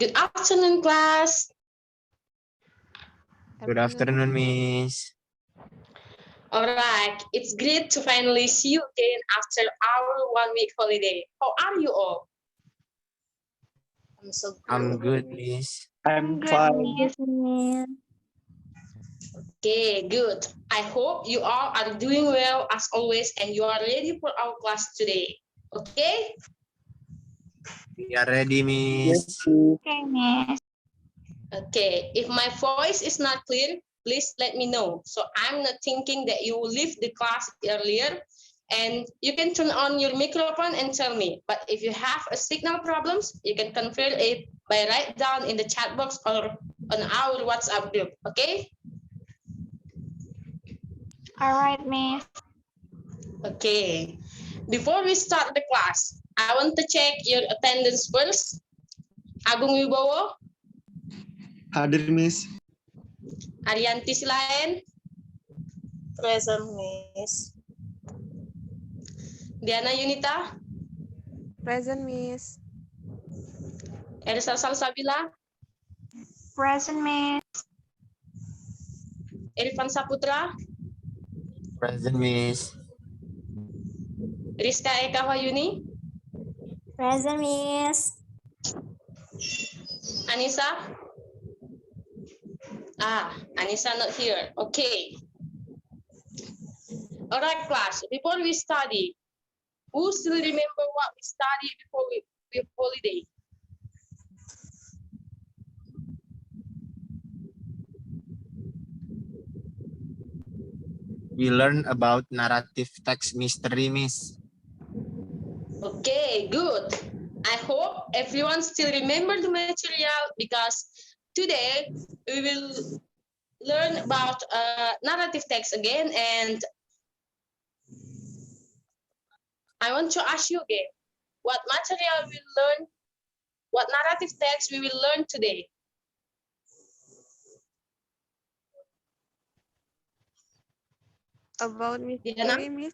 Good afternoon, class. Good afternoon, Miss. All right, it's great to finally see you again after our 1 week holiday. How are you all? I'm good, Miss. I'm fine. Okay, good. I hope you all are doing well as always and you are ready for our class today. Okay? We are ready, Yes, Miss. Okay, Miss. Okay, if my voice is not clear, please let me know. So I'm not thinking that you will leave the class earlier and you can turn on your microphone and tell me. But if you have a signal problems, you can confirm it by write down in the chat box or on our WhatsApp group, okay? All right, Miss. Okay. Before we start the class, I want to check your attendance first. Agung Wibowo, hadir Miss. Arianti Silaen, Present, Miss. Diana Yunita, Present, Miss. Elsa Salsabila, Present, Miss. Irfan Saputra, Present, Miss. Rizka Eka Wayuni, Present, Miss. Anissa. Anissa not here. Okay. All right, class. Before we study, who still remember what we studied before we holiday? We learn about narrative text mystery, Miss. Okay, good. I hope everyone still remember the material because today we will learn about narrative text again, and I want to ask you again, what material we learn, what narrative text we will learn today? About Diana? mystery, Miss.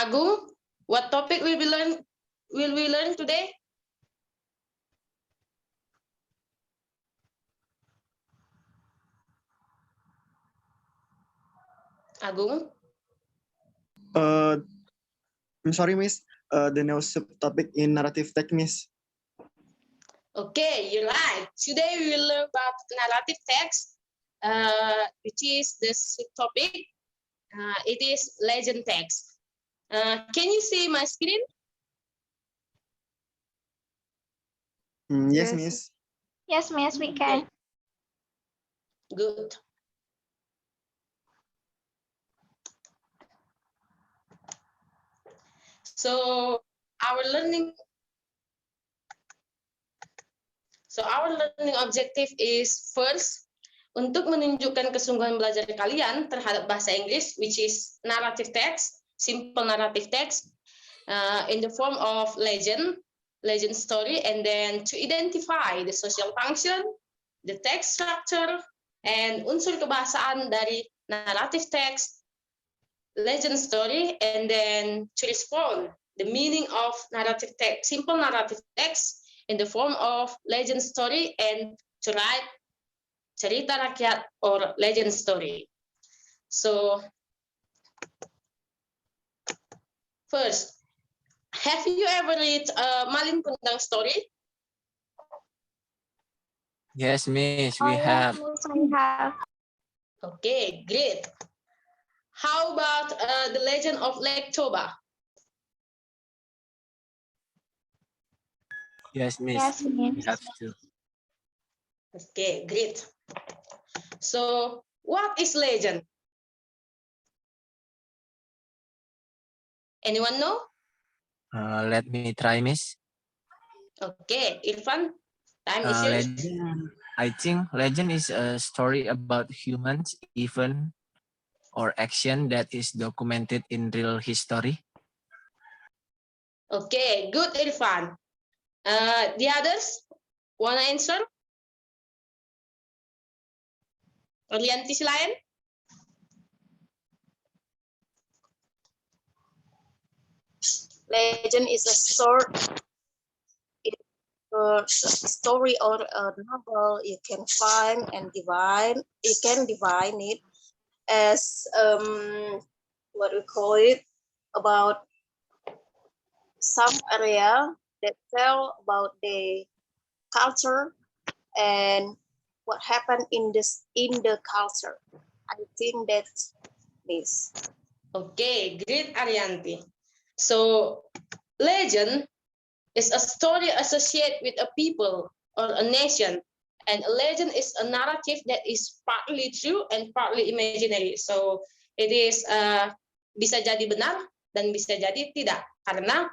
Agung, what topic will we learn today? Agung? I'm sorry, Miss. The new subtopic in narrative text, Miss. Okay, you're right. Today we will learn about narrative text, which is the subtopic. It is legend text. Can you see my screen? Yes, Yes. Miss. Yes, Miss, we can. Good. So our learning objective is first untuk menunjukkan kesungguhan belajar kalian terhadap bahasa Inggris, which is narrative text, simple narrative text, in the form of legend story, and then to identify the social function, the text structure, and unsur kebahasaan dari narrative text, legend story, and then to respond the meaning of narrative text, simple narrative text in the form of legend story, and to write cerita rakyat or legend story. So first, have you ever read Malin Kundang story? Yes, Miss, we Oh, have. yes, Miss, we have. Okay, great. How about the legend of Lake Toba? Yes, Miss. Yes, We Miss. have to. Okay, great. So what is legend? Anyone know? Let me try, Miss. Okay, Irfan, time is yours. Legend. I think legend is a story about humans, event, or action that is documented in real history. Okay, good, Irfan. The others wanna answer? Rianti Silayan? Legend is a story or a novel. You can find and divine. You can divine it as what we call it, about some area that tell about the culture and what happened in the culture. I think that's this. Okay, great, Arianti. So, legend is a story associated with a people or a nation, and a legend is a narrative that is partly true and partly imaginary. So, it is bisa jadi benar dan bisa jadi tidak, karena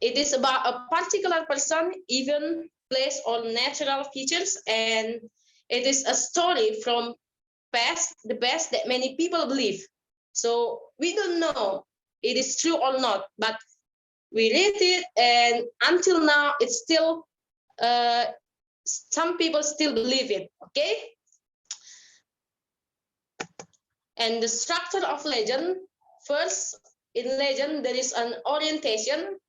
it is about a particular person, even place or natural features, and it is a story from the past that many people believe. So we don't know it is true or not, but we read it, and until now, it's still some people still believe it. Okay. And the structure of legend. First, in legend, there is an orientation.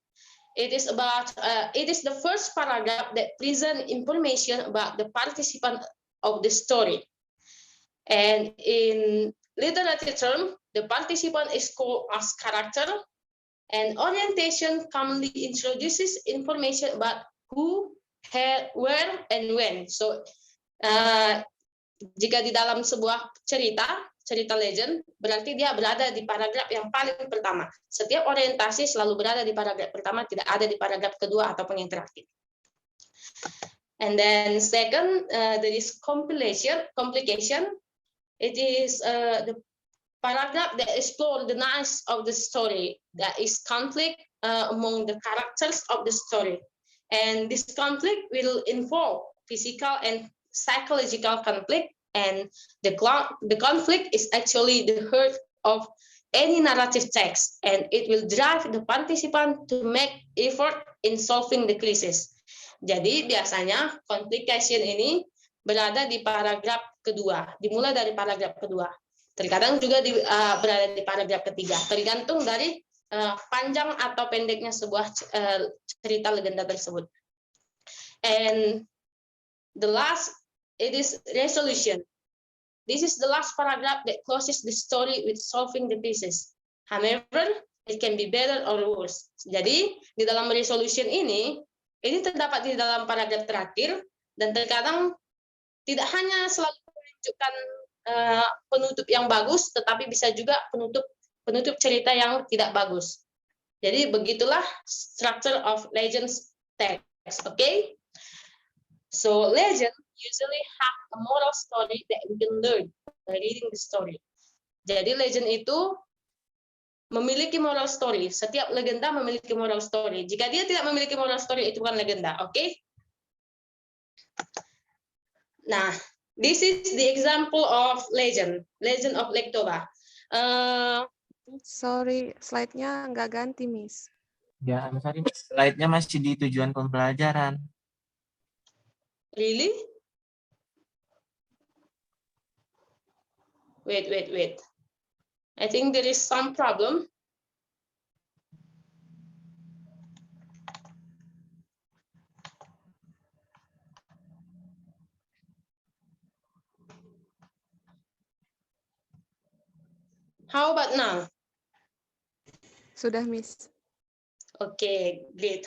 It is the first paragraph that present information about the participant of the story. And in literary term, the participant is called as character, and orientation commonly introduces information about who, where, and when. So, jika di dalam sebuah cerita legend, berarti dia berada di paragraf yang paling pertama. Setiap orientasi selalu berada di paragraf pertama, tidak ada di paragraf kedua ataupun yang terakhir. And then second, there is complication. It is the paragraph that explores the nuance of the story. That is conflict among the characters of the story. And this conflict will involve physical and psychological conflict, and the conflict is actually the heart of any narrative text, and it will drive the participant to make effort in solving the crisis. Jadi biasanya complication ini berada di paragraf kedua, dimulai dari paragraf kedua. Terkadang juga berada di paragraf ketiga, tergantung dari panjang atau pendeknya sebuah cerita legenda tersebut. And the last, it is resolution. This is the last paragraph that closes the story with solving the pieces. However, it can be better or worse. Jadi, di dalam resolution ini terdapat di dalam paragraf terakhir, dan terkadang tidak hanya selalu menunjukkan penutup yang bagus, tetapi bisa juga penutup cerita yang tidak bagus. Jadi, begitulah structure of legends text. Okay? So, legend usually have a moral story that we can learn by reading the story. Jadi legend itu memiliki moral story. Setiap legenda memiliki moral story. Jika dia tidak memiliki moral story, itu bukan legenda. Oke? Okay? Nah, this is the example of legend of Lake Toba. Sorry, slide-nya nggak ganti, Miss. Ya, I'm sorry, slide-nya masih di tujuan pembelajaran. Really? Wait. I think there is some problem. How about now? Sudah, Miss. Okay, great.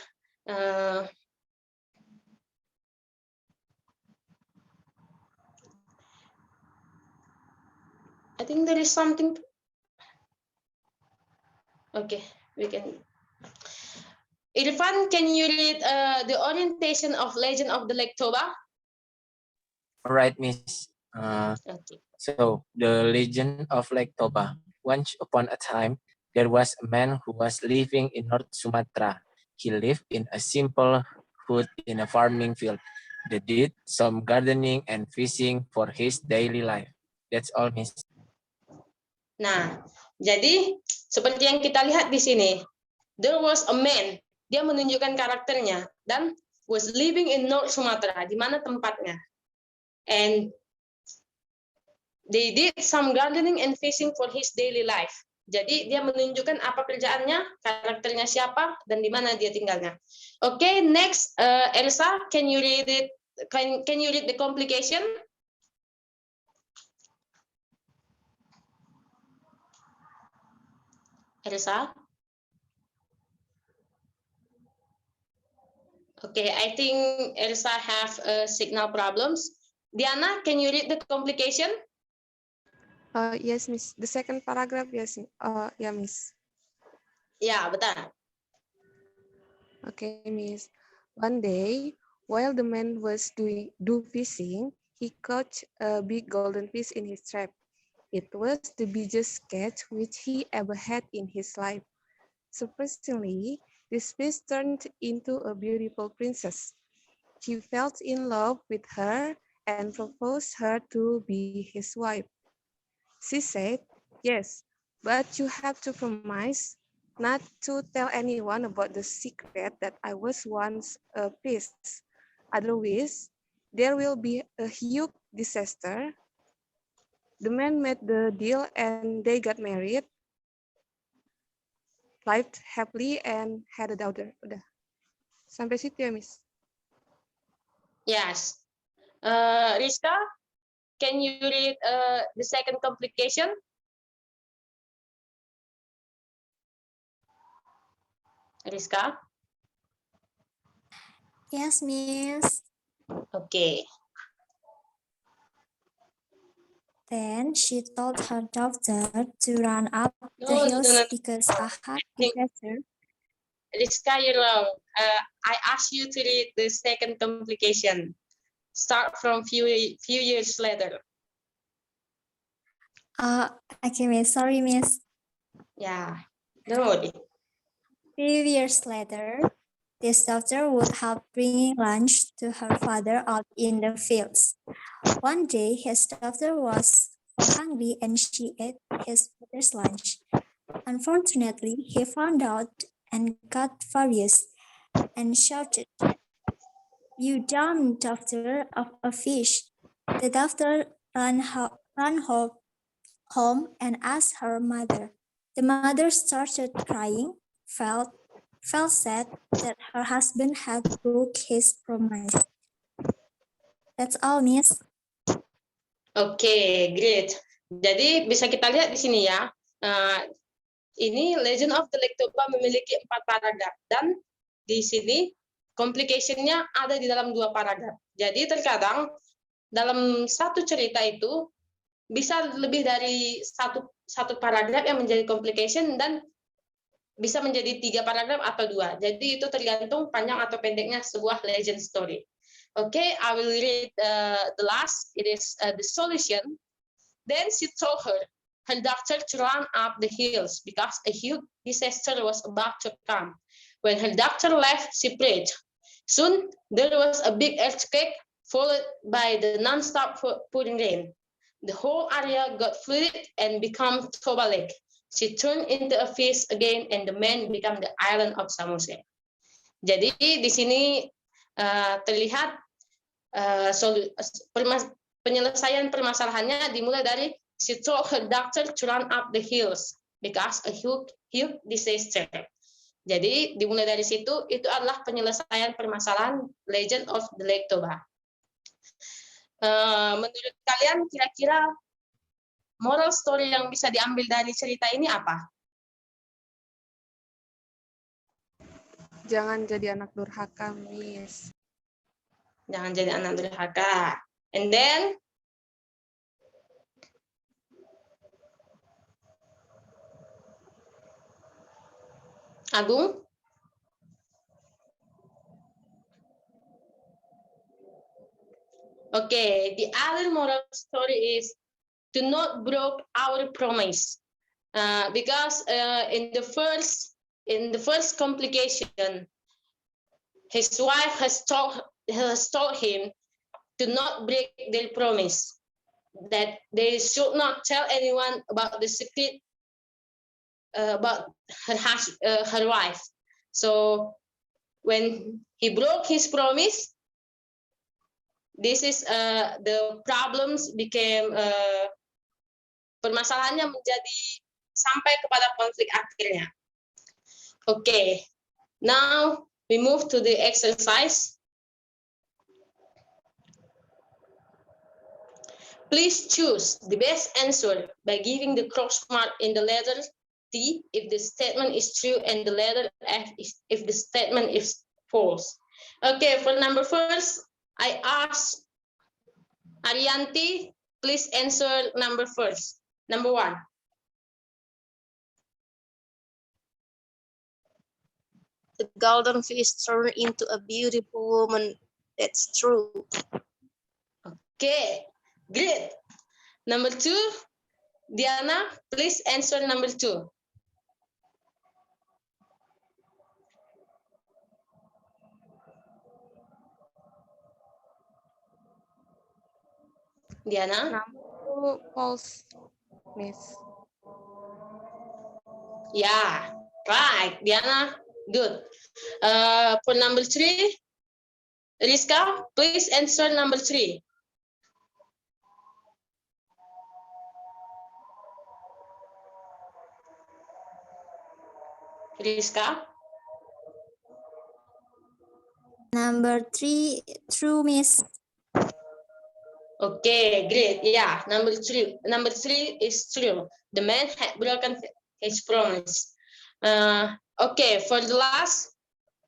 I think there is something. Okay, we can. Irfan, can you read the orientation of Legend of the Lake Toba? All right, Miss. Okay. So, the legend of Lake Toba. Once upon a time, there was a man who was living in North Sumatra. He lived in a simple hut in a farming field. He did some gardening and fishing for his daily life. That's all, Miss. Nah, jadi seperti yang kita lihat di sini, there was a man. Dia menunjukkan karakternya dan was living in North Sumatra, di mana tempatnya. And they did some gardening and fishing for his daily life. Jadi dia menunjukkan apa kerjaannya, karakternya siapa, dan di mana dia tinggalnya. Okay, next, Elsa, can you read it? Can you read the complication? Elsa? Okay, I think Elsa have signal problems. Diana, can you read the complication? Yes, Miss. The second paragraph, yes. Yeah, Miss. Ya, betul. Okay, Miss. One day, while the man was do fishing, he caught a big golden fish in his trap. It was the biggest catch which he ever had in his life. Surprisingly, this fish turned into a beautiful princess. He fell in love with her and proposed her to be his wife. She said, "Yes, but you have to promise not to tell anyone about the secret that I was once a priest. Otherwise, there will be a huge disaster." The man made the deal and they got married, lived happily and had a daughter. Udah. Sampai situ ya, Miss. Yes. Rizka, can you read the second complication? Rizka? Yes, Miss. Okay. Then she told her daughter to run up the No, hills no, no. because Ahab possessed her. Rizka, you're wrong. I asked you to read the second complication. Start from few years later. Okay, Miss. Sorry, Miss. Yeah, don't worry. Few years later, this daughter would help bringing lunch to her father out in the fields. One day, his daughter was hungry and she ate his father's lunch. Unfortunately, he found out and got furious and shouted, "You dumb daughter of a fish!" The daughter ran home and asked her mother. The mother started crying, felt sad that her husband had broke his promise. That's all, Miss. Oke, great. Jadi bisa kita lihat di sini ya. Ini Legend of the Lake Toba memiliki 4 paragraf dan di sini complication-nya ada di dalam 2 paragraf. Jadi terkadang dalam satu cerita itu bisa lebih dari satu paragraf yang menjadi complication dan bisa menjadi 3 paragraf atau 2. Jadi itu tergantung panjang atau pendeknya sebuah legend story. Okay, I will read the last. It is the solution. Then she told her daughter to run up the hills because a huge disaster was about to come. When her daughter left, she prayed. Soon there was a big earthquake followed by the non-stop pouring rain. The whole area got flooded and became Toba Lake. She turned into a fish again and the man became the island of Samosir. Jadi di sini terlihat penyelesaian permasalahannya dimulai dari she told her daughter to run up the hills because a huge disaster. Jadi dimulai dari situ, itu adalah penyelesaian permasalahan Legend of the Lake Toba. Menurut kalian kira-kira moral story yang bisa diambil dari cerita ini apa? Jangan jadi anak durhaka, Miss. Jangan jadi anak durhaka. And then Agung? Okay, the other moral story is to not break our promise. Because in the first complication, his wife has told him to not break their promise, that they should not tell anyone about the secret about her wife. So when he broke his promise, this is the problems became permasalahannya menjadi sampai kepada konflik akhirnya. Okay, now we move to the exercise. Please choose the best answer by giving the cross mark in the letter T if the statement is true and the letter F if the statement is false. Okay, for number first, I ask Arianti, please answer number first. Number 1. The golden fish turned into a beautiful woman. That's true. Okay, great. Number 2, Diana, please answer number 2. Diana? Number 2, false, Miss. Yeah, right. Diana, good. For number 3, Rizka, please answer number 3. Rizka? Number 3, true, Miss. Okay, great. Yeah, number 3. Number 3 is true. The man had broken his promise. Okay, for the last,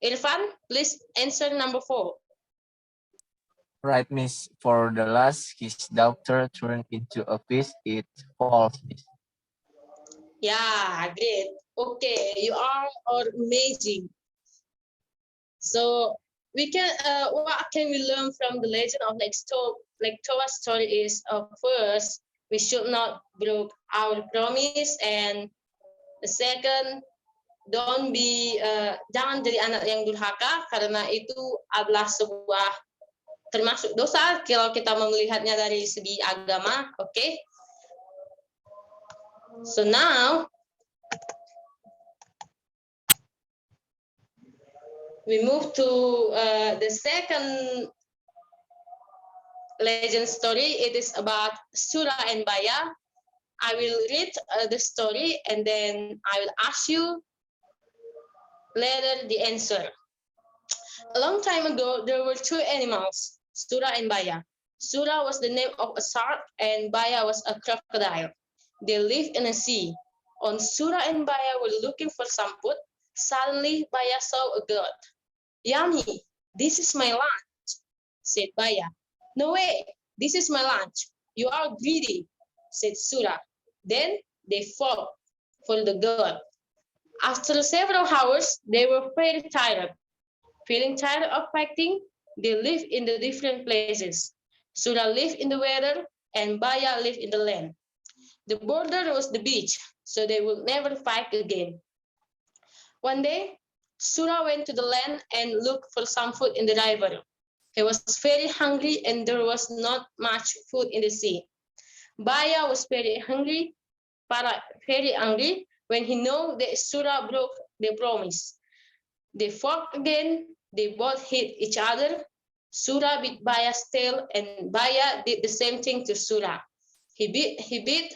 Irfan, please answer number 4. Right, Miss. For the last, his daughter turned into a fish. It's false, Miss. Yeah, great. Okay, you are amazing. So we can, what can we learn from the legend of Lake Toa story is, first, we should not break our promise, and the second, don't be, jangan jadi anak yang durhaka, karena itu adalah sebuah termasuk dosa kalau kita melihatnya dari segi agama. Okay. So now we move to the second legend story. It is about Sura and Baya. I will read the story and then I will ask you later the answer. A long time ago, there were 2 animals, Sura and Baya. Sura was the name of a shark and Baya was a crocodile. They lived in a sea. On Sura and Baya were looking for some food. Suddenly, Baya saw a goat. Yummy, this is my lunch, said Baya. No way, this is my lunch. You are greedy, said Sura. Then they fought for the goat. After several hours, they were very tired. Feeling tired of fighting, they lived in the different places. Sura lived in the water and Baya lived in the land. The border was the beach, so they would never fight again. One day, Sura went to the land and looked for some food in the river. He was very hungry and there was not much food in the sea. Baya was very angry when he knew that Sura broke the promise. They fought again. They both hit each other. Sura bit Baya's tail and Baya did the same thing to Sura. He beat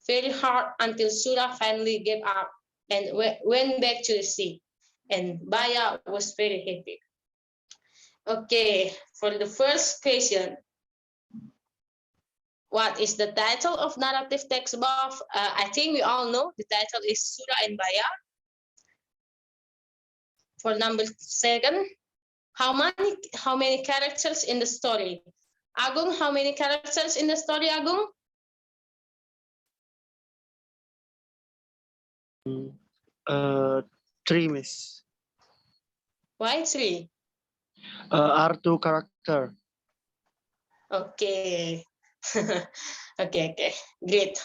very hard until Sura finally gave up and went back to the sea. And Baya was very happy. Okay, for the first question, what is the title of narrative text above? I think we all know the title is Sura and Baya. For number 2, how many characters in the story? Agung, how many characters in the story, Agung? 3, Miss. Why 3? Are 2 character. Okay. okay, great.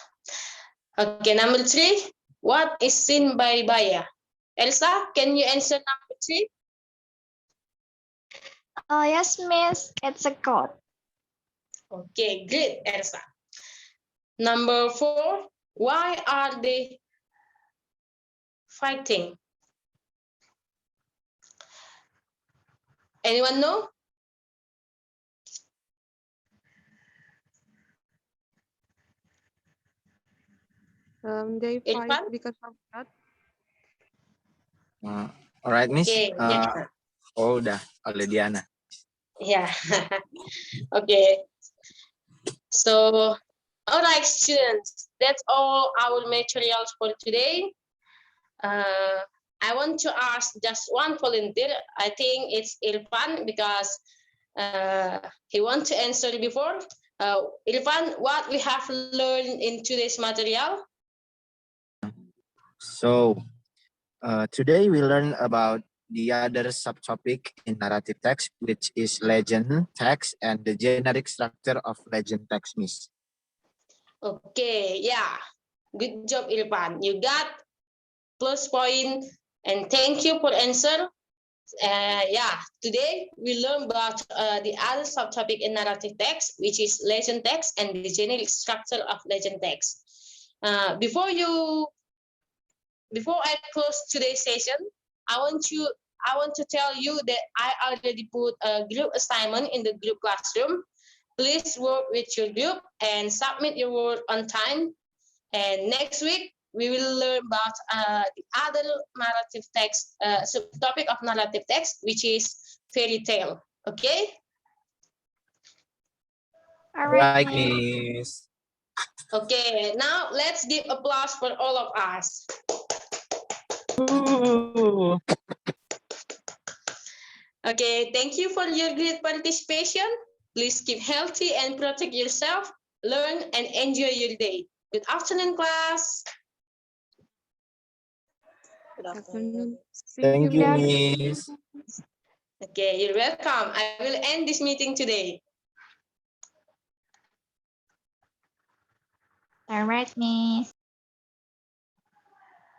Okay, number 3, what is seen by Baya? Elsa, can you answer number 3? Oh, yes, Miss. It's a goat. Okay, great, Elsa. Number 4, why are they fighting? Anyone know? They fight Irfan? because of that. Alright, Miss. Okay, yeah. Oh, udah. Oleh Diana. Yeah. Okay. So, all right, students, that's all our materials for today. I want to ask just one volunteer. I think it's Irfan because he wants to answer before. Irfan, what we have learned in today's material? So, today we learn about the other subtopic in narrative text, which is legend text and the generic structure of legend text, Miss. Okay, yeah. Good job, Irfan. You got plus point, and thank you for answer. Yeah, today we learn about the other subtopic in narrative text, which is legend text and the generic structure of legend text. Before I close today's session, I want to tell you that I already put a group assignment in the group classroom. Please work with your group and submit your work on time. And next week, we will learn about the other narrative text, subtopic of narrative text, which is fairy tale. Okay? All Right, right, Miss. Okay, now let's give applause for all of us. Okay, thank you for your great participation. Please keep healthy and protect yourself. Learn and enjoy your day. Good afternoon, class. Good Afternoon. Thank you, Miss. Miss. Okay, you're welcome. I will end this meeting today. All right, Miss.